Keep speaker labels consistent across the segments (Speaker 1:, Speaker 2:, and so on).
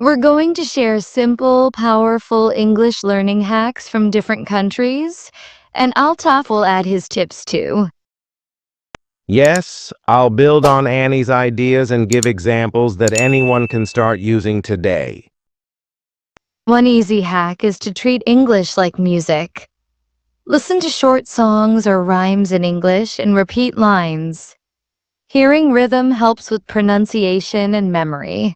Speaker 1: We're going to share simple, powerful English learning hacks from different countries, and Altaf will add his tips too.
Speaker 2: Yes, I'll build on Annie's ideas and give examples that anyone can start using today.
Speaker 1: One easy hack is to treat English like music. Listen to short songs or rhymes in English and repeat lines. Hearing rhythm helps with pronunciation and memory.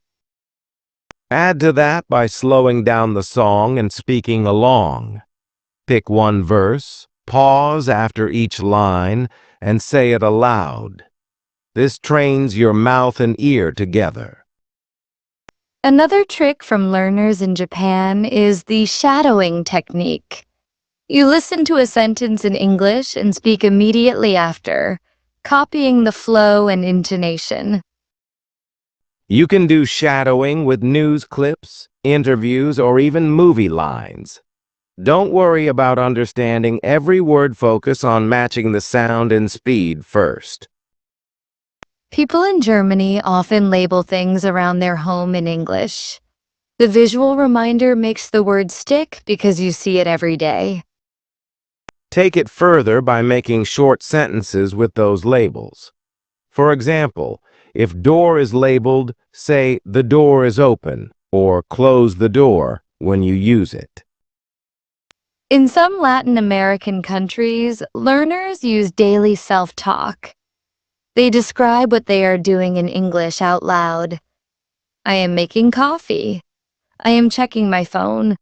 Speaker 2: Add to that by slowing down the song and speaking along. Pick one verse, pause after each line, and say it aloud. This trains your mouth and ear together.
Speaker 1: Another trick from learners in Japan is the shadowing technique. You listen to a sentence in English and speak immediately after, copying the flow and intonation.
Speaker 2: You can do shadowing with news clips, interviews, or even movie lines. Don't worry about understanding every word. Focus on matching the sound and speed first.
Speaker 1: People in Germany often label things around their home in English. The visual reminder makes the word stick because you see it every day.
Speaker 2: Take it further by making short sentences with those labels. For example, if door is labeled, say the door is open or close the door when you use it.
Speaker 1: In some Latin American countries, learners use daily self-talk. They describe what they are doing in English out loud. I am making coffee. I am checking my phone.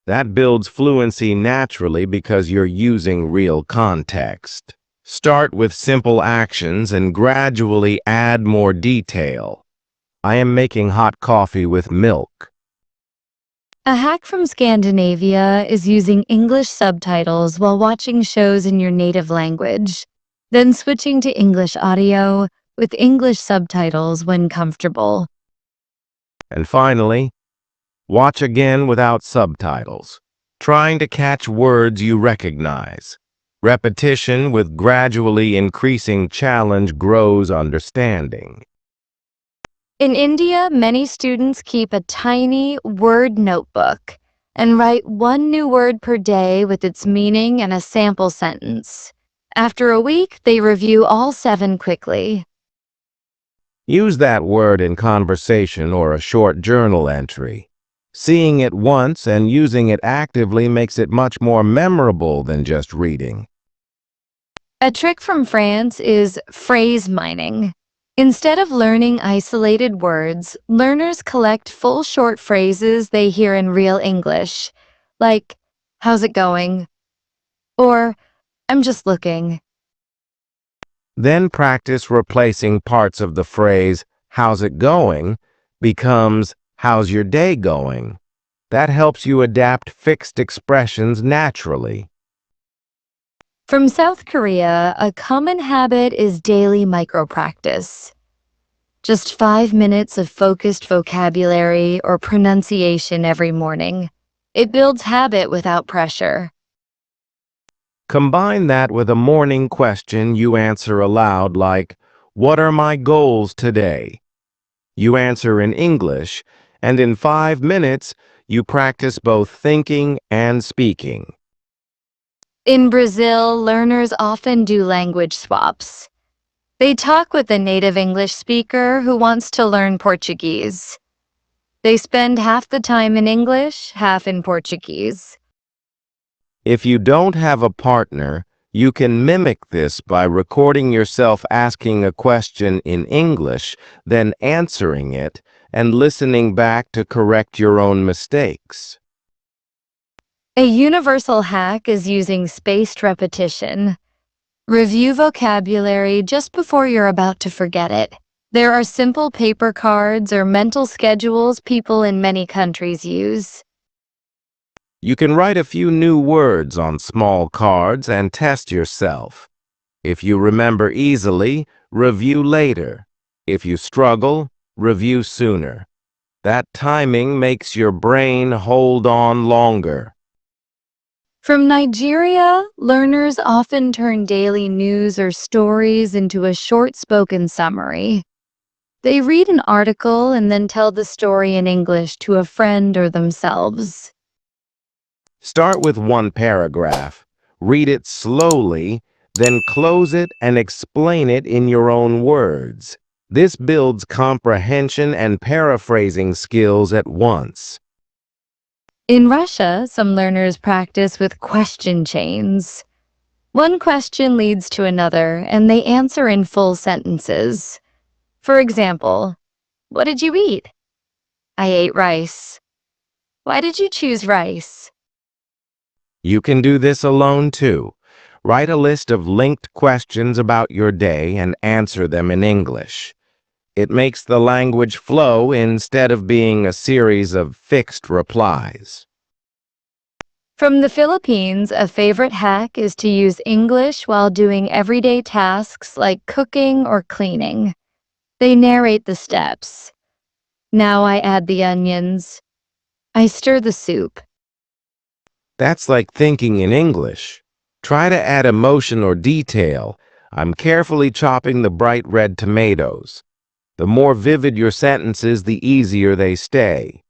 Speaker 2: That builds fluency naturally because you're using real context. Start with simple actions and gradually add more detail. I am making hot coffee with milk.
Speaker 1: A hack from Scandinavia is using English subtitles while watching shows in your native language, then switching to English audio with English subtitles when comfortable.
Speaker 2: And finally, watch again without subtitles, trying to catch words you recognize. Repetition with gradually increasing challenge grows understanding.
Speaker 1: In India, many students keep a tiny word notebook and write one new word per day with its meaning and a sample sentence. After a week, they review all 7 quickly.
Speaker 2: Use that word in conversation or a short journal entry. Seeing it once and using it actively makes it much more memorable than just reading.
Speaker 1: A trick from France is phrase mining. Instead of learning isolated words, learners collect full short phrases they hear in real English, like, "How's it going?" or "I'm just looking."
Speaker 2: Then practice replacing parts of the phrase, "How's it going?" becomes, "How's your day going?" That helps you adapt fixed expressions naturally.
Speaker 1: From South Korea, a common habit is daily micro-practice. Just 5 minutes of focused vocabulary or pronunciation every morning. It builds habit without pressure.
Speaker 2: Combine that with a morning question you answer aloud like, "What are my goals today?" You answer in English, and in 5 minutes, you practice both thinking and speaking.
Speaker 1: In Brazil, learners often do language swaps. They talk with a native English speaker who wants to learn Portuguese. They spend half the time in English, half in Portuguese.
Speaker 2: If you don't have a partner, you can mimic this by recording yourself asking a question in English, then answering it, and listening back to correct your own mistakes.
Speaker 1: A universal hack is using spaced repetition. Review vocabulary just before you're about to forget it. There are simple paper cards or mental schedules people in many countries use.
Speaker 2: You can write a few new words on small cards and test yourself. If you remember easily, review later. If you struggle, review sooner. That timing makes your brain hold on longer.
Speaker 1: From Nigeria, learners often turn daily news or stories into a short spoken summary. They read an article and then tell the story in English to a friend or themselves.
Speaker 2: Start with one paragraph, read it slowly, then close it and explain it in your own words. This builds comprehension and paraphrasing skills at once.
Speaker 1: In Russia, some learners practice with question chains. One question leads to another, and they answer in full sentences. For example, what did you eat? I ate rice. Why did you choose rice?
Speaker 2: You can do this alone too. Write a list of linked questions about your day and answer them in English. It makes the language flow instead of being a series of fixed replies.
Speaker 1: From the Philippines, a favorite hack is to use English while doing everyday tasks like cooking or cleaning. They narrate the steps. Now I add the onions. I stir the soup.
Speaker 2: That's like thinking in English. Try to add emotion or detail. I'm carefully chopping the bright red tomatoes. The more vivid your sentences, the easier they stay.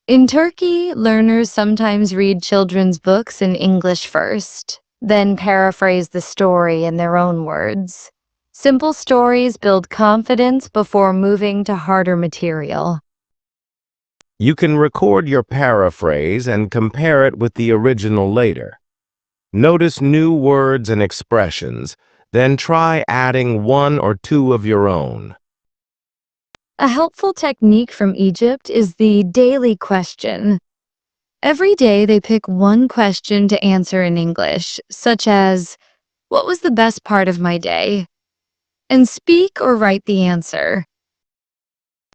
Speaker 1: In Turkey, learners sometimes read children's books in English first, then paraphrase the story in their own words. Simple stories build confidence before moving to harder material.
Speaker 2: You can record your paraphrase and compare it with the original later. Notice new words and expressions, then try adding one or two of your own.
Speaker 1: A helpful technique from Egypt is the daily question. Every day they pick one question to answer in English, such as, "What was the best part of my day?" and speak or write the answer.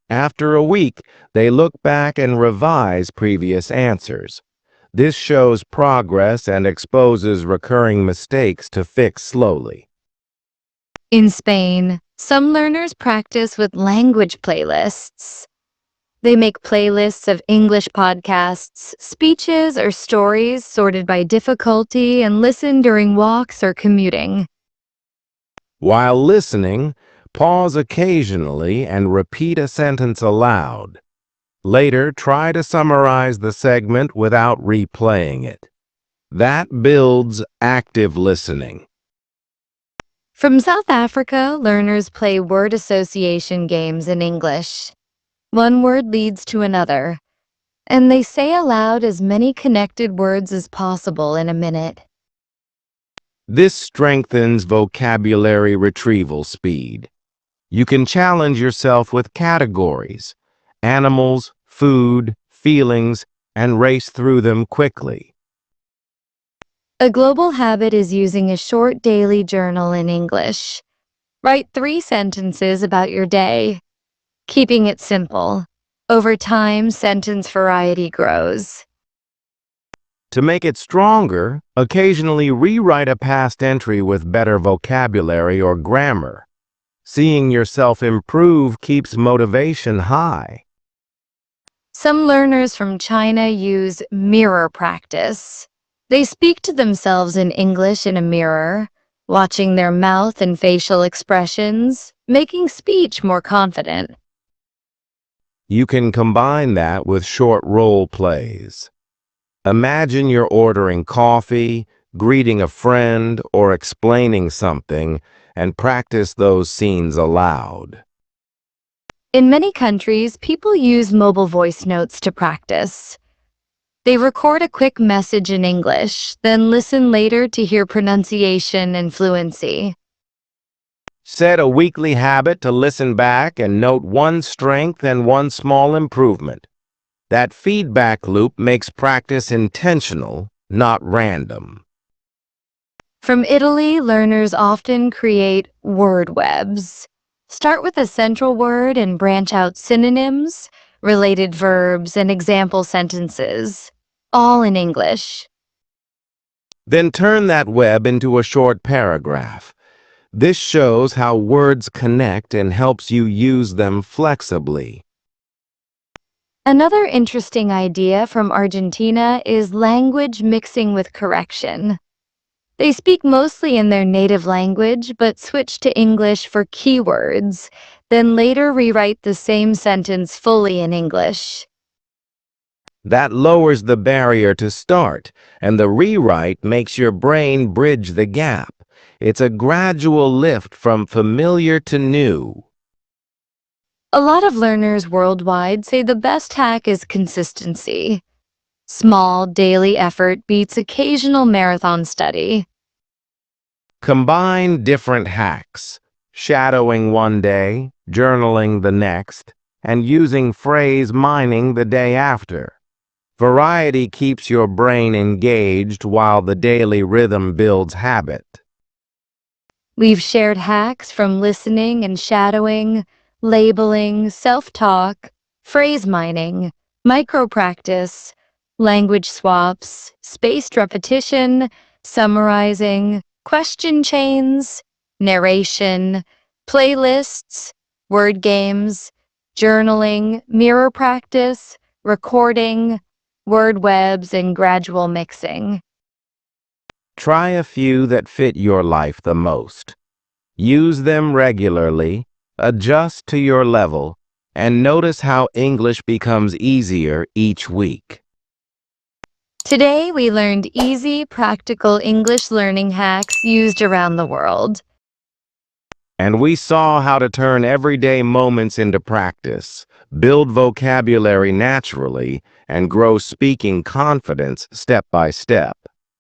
Speaker 2: After a week, they look back and revise previous answers. This shows progress and exposes recurring mistakes to fix slowly.
Speaker 1: In Spain, some learners practice with language playlists. They make playlists of English podcasts, speeches, or stories sorted by difficulty and listen during walks or commuting.
Speaker 2: While listening, pause occasionally and repeat a sentence aloud. Later, try to summarize the segment without replaying it. That builds active listening.
Speaker 1: From South Africa, learners play word association games in English. One word leads to another, and they say aloud as many connected words as possible in a minute.
Speaker 2: This strengthens vocabulary retrieval speed. You can challenge yourself with categories, animals, food, feelings, and race through them quickly.
Speaker 1: A global habit is using a short daily journal in English. Write 3 sentences about your day, keeping it simple. Over time, sentence variety grows.
Speaker 2: To make it stronger, occasionally rewrite a past entry with better vocabulary or grammar. Seeing yourself improve keeps motivation high.
Speaker 1: Some learners from China use mirror practice. They speak to themselves in English in a mirror, watching their mouth and facial expressions, making speech more confident.
Speaker 2: You can combine that with short role plays. Imagine you're ordering coffee, greeting a friend, or explaining something, and practice those scenes aloud.
Speaker 1: In many countries, people use mobile voice notes to practice. They record a quick message in English, then listen later to hear pronunciation and fluency.
Speaker 2: Set a weekly habit to listen back and note one strength and one small improvement. That feedback loop makes practice intentional, not random.
Speaker 1: From Italy, learners often create word webs. Start with a central word and branch out synonyms, related verbs, and example sentences, all in English.
Speaker 2: Then turn that web into a short paragraph. This shows how words connect and helps you use them flexibly.
Speaker 1: Another interesting idea from Argentina is language mixing with correction. They speak mostly in their native language, but switch to English for keywords. then later rewrite the same sentence fully in English.
Speaker 2: That lowers the barrier to start, and the rewrite makes your brain bridge the gap. It's a gradual lift from familiar to new.
Speaker 1: A lot of learners worldwide say the best hack is consistency. Small daily effort beats occasional marathon study.
Speaker 2: Combine different hacks, shadowing one day, journaling the next, and using phrase mining the day after. Variety keeps your brain engaged while the daily rhythm builds habit.
Speaker 1: We've shared hacks from listening and shadowing, labeling, self-talk, phrase mining, micro-practice, language swaps, spaced repetition, summarizing, question chains, narration, playlists, word games, journaling, mirror practice, recording, word webs, and gradual mixing.
Speaker 2: Try a few that fit your life the most. Use them regularly, adjust to your level, and notice how English becomes easier each week.
Speaker 1: Today, we learned easy, practical English learning hacks used around the world.
Speaker 2: And we saw how to turn everyday moments into practice, build vocabulary naturally, and grow speaking confidence step by step.